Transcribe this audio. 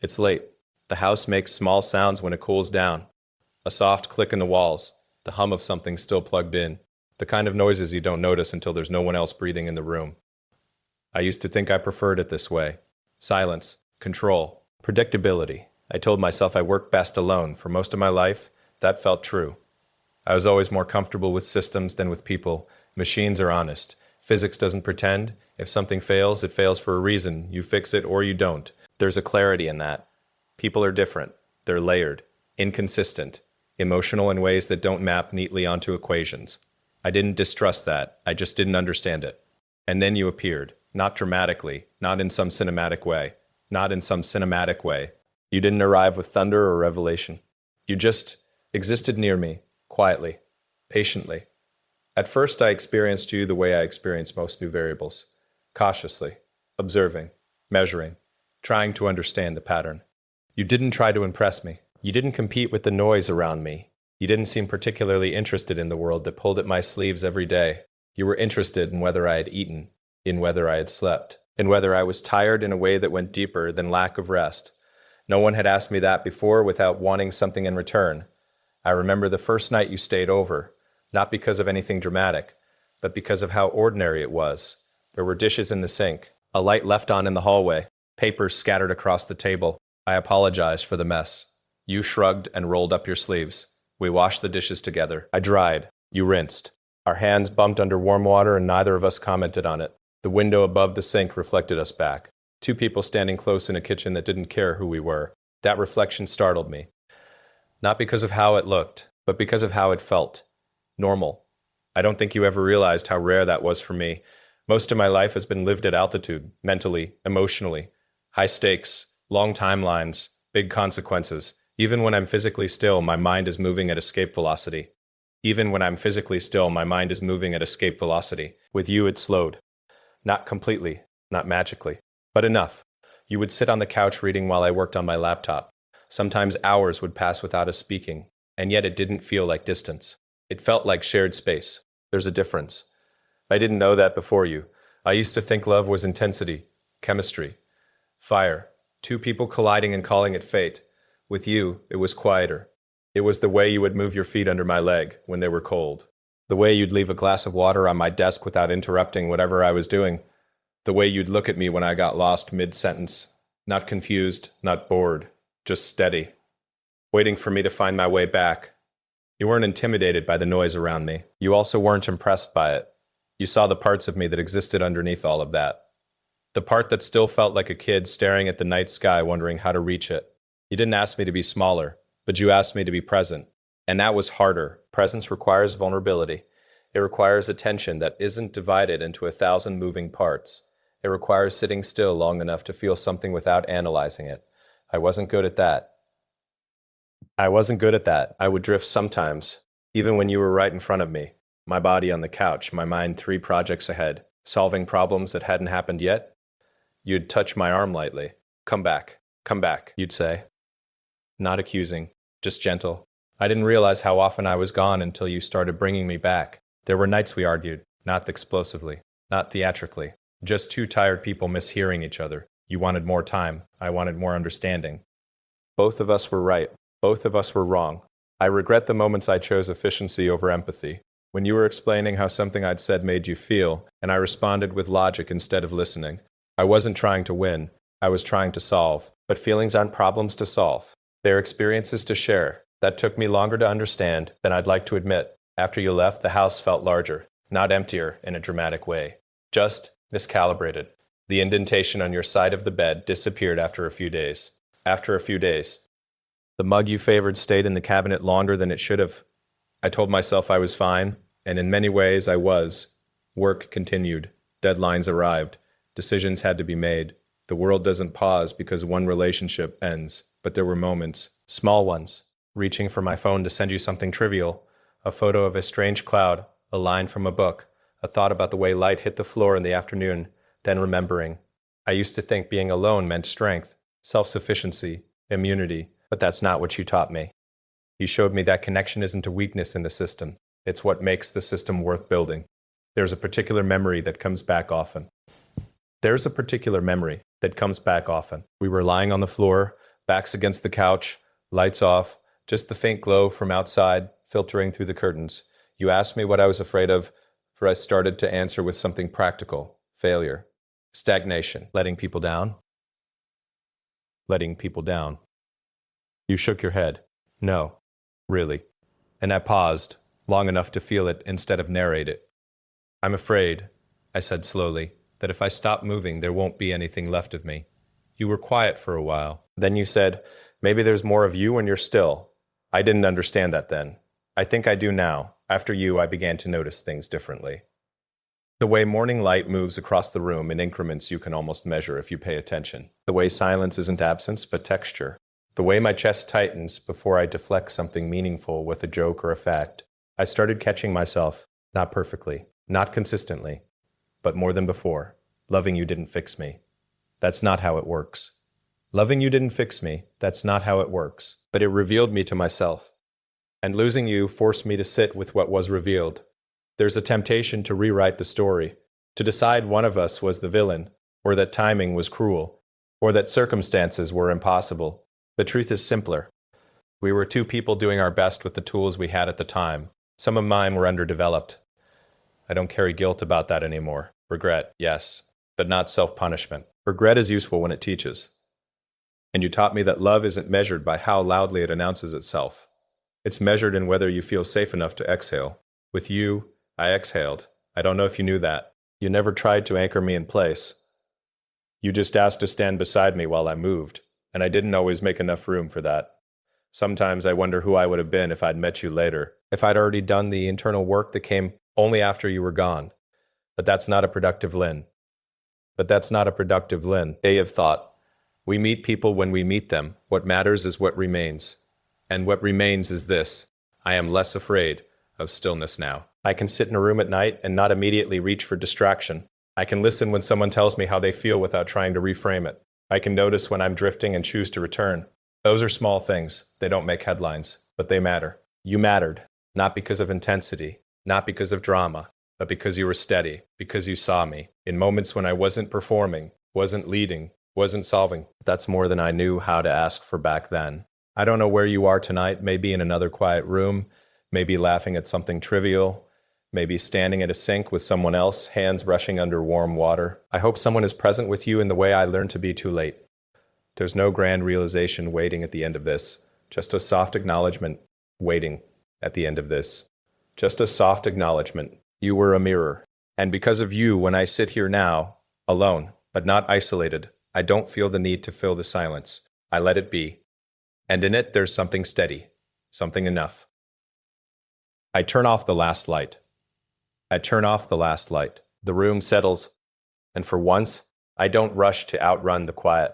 It's late. The house makes small sounds when it cools down. A soft click in the walls, the hum of something still plugged in, the kind of noises you don't notice until there's no one else breathing in the room. I used to think I preferred it this way. Silence, control, predictability. I told myself I worked best alone. For most of my life, that felt true. I was always more comfortable with systems than with people. Machines are honest. Physics doesn't pretend. If something fails, it fails for a reason. You fix it or you don't. There's a clarity in that. People are different. They're layered, inconsistent, emotional in ways that don't map neatly onto equations. I didn't distrust that. I just didn't understand it. And then you appeared. Not dramatically, not in some cinematic way. You didn't arrive with thunder or revelation. You just existed near me, quietly, patiently. At first, I experienced you the way I experience most new variables. Cautiously, observing, measuring, trying to understand the pattern. You didn't try to impress me. You didn't compete with the noise around me. You didn't seem particularly interested in the world that pulled at my sleeves every day. You were interested in whether I had eaten, in whether I had slept, in whether I was tired in a way that went deeper than lack of rest. No one had asked me that before without wanting something in return. I remember the first night you stayed over, not because of anything dramatic, but because of how ordinary it was. There were dishes in the sink, a light left on in the hallway, papers scattered across the table. I apologized for the mess. You shrugged and rolled up your sleeves. We washed the dishes together. I dried. You rinsed. Our hands bumped under warm water and neither of us commented on it. The window above the sink reflected us back. Two people standing close in a kitchen that didn't care who we were. That reflection startled me. Not because of how it looked, but because of how it felt. Normal. I don't think you ever realized how rare that was for me. Most of my life has been lived at altitude, mentally, emotionally. High stakes, long timelines, big consequences. Even when I'm physically still, my mind is moving at escape velocity. With you, it slowed. Not completely, not magically, but enough. You would sit on the couch reading while I worked on my laptop. Sometimes hours would pass without us speaking, and yet it didn't feel like distance. It felt like shared space. There's a difference. I didn't know that before you. I used to think love was intensity, chemistry, fire, two people colliding and calling it fate. With you, it was quieter. It was the way you would move your feet under my leg when they were cold. The way you'd leave a glass of water on my desk without interrupting whatever I was doing. The way you'd look at me when I got lost mid-sentence. Not confused, not bored, just steady. Waiting for me to find my way back. You weren't intimidated by the noise around me. You also weren't impressed by it. You saw the parts of me that existed underneath all of that. The part that still felt like a kid staring at the night sky wondering how to reach it. You didn't ask me to be smaller, but you asked me to be present. And that was harder. Presence requires vulnerability. It requires attention that isn't divided into 1,000 moving parts. It requires sitting still long enough to feel something without analyzing it. I wasn't good at that. I would drift sometimes, even when you were right in front of me. My body on the couch, my mind 3 projects ahead, solving problems that hadn't happened yet. You'd touch my arm lightly. Come back, you'd say. Not accusing, just gentle. I didn't realize how often I was gone until you started bringing me back. There were nights we argued, not explosively, not theatrically. Just two tired people mishearing each other. You wanted more time. I wanted more understanding. Both of us were right. Both of us were wrong. I regret the moments I chose efficiency over empathy. When you were explaining how something I'd said made you feel, and I responded with logic instead of listening. I wasn't trying to win. I was trying to solve. But feelings aren't problems to solve. They're experiences to share. That took me longer to understand than I'd like to admit. After you left, the house felt larger, not emptier in a dramatic way. Just miscalibrated. The indentation on your side of the bed disappeared after a few days. The mug you favored stayed in the cabinet longer than it should have. I told myself I was fine, and in many ways I was. Work continued. Deadlines arrived. Decisions had to be made. The world doesn't pause because one relationship ends, but there were moments, small ones, reaching for my phone to send you something trivial, a photo of a strange cloud, a line from a book, a thought about the way light hit the floor in the afternoon, then remembering. I used to think being alone meant strength, self-sufficiency, immunity, but that's not what you taught me. You showed me that connection isn't a weakness in the system. It's what makes the system worth building. There's a particular memory that comes back often. We were lying on the floor, Backs against the couch, lights off, just the faint glow from outside filtering through the curtains. You asked me what I was afraid of, for I started to answer with something practical. Failure. Stagnation. Letting people down. Letting people down. You shook your head. No, really. And I paused, long enough to feel it instead of narrate it. I'm afraid, I said slowly, that if I stop moving, there won't be anything left of me. You were quiet for a while. Then you said, maybe there's more of you when you're still. I didn't understand that then. I think I do now. After you, I began to notice things differently. The way morning light moves across the room in increments you can almost measure if you pay attention. The way silence isn't absence, but texture. The way my chest tightens before I deflect something meaningful with a joke or a fact. I started catching myself, not perfectly, not consistently, but more than before. Loving you didn't fix me. That's not how it works. Loving you didn't fix me. That's not how it works. But it revealed me to myself. And losing you forced me to sit with what was revealed. There's a temptation to rewrite the story, to decide one of us was the villain, or that timing was cruel, or that circumstances were impossible. The truth is simpler. We were two people doing our best with the tools we had at the time. Some of mine were underdeveloped. I don't carry guilt about that anymore. Regret, yes, but not self-punishment. Regret is useful when it teaches. And you taught me that love isn't measured by how loudly it announces itself. It's measured in whether you feel safe enough to exhale. With you, I exhaled. I don't know if you knew that. You never tried to anchor me in place. You just asked to stand beside me while I moved, and I didn't always make enough room for that. Sometimes I wonder who I would have been if I'd met you later, if I'd already done the internal work that came only after you were gone. But that's not a productive Lynn. Day of thought. We meet people when we meet them. What matters is what remains. And what remains is this. I am less afraid of stillness now. I can sit in a room at night and not immediately reach for distraction. I can listen when someone tells me how they feel without trying to reframe it. I can notice when I'm drifting and choose to return. Those are small things. They don't make headlines, but they matter. You mattered, not because of intensity, not because of drama, but because you were steady, because you saw me. In moments when I wasn't performing, wasn't leading, wasn't solving. That's more than I knew how to ask for back then. I don't know where you are tonight, maybe in another quiet room, maybe laughing at something trivial, maybe standing at a sink with someone else, hands brushing under warm water. I hope someone is present with you in the way I learned to be too late. There's no grand realization waiting at the end of this, just a soft acknowledgement waiting at the end of this. Just a soft acknowledgement. You were a mirror. And because of you, when I sit here now, alone, but not isolated, I don't feel the need to fill the silence. I let it be. And in it, there's something steady, something enough. I turn off the last light. The room settles, and for once, I don't rush to outrun the quiet.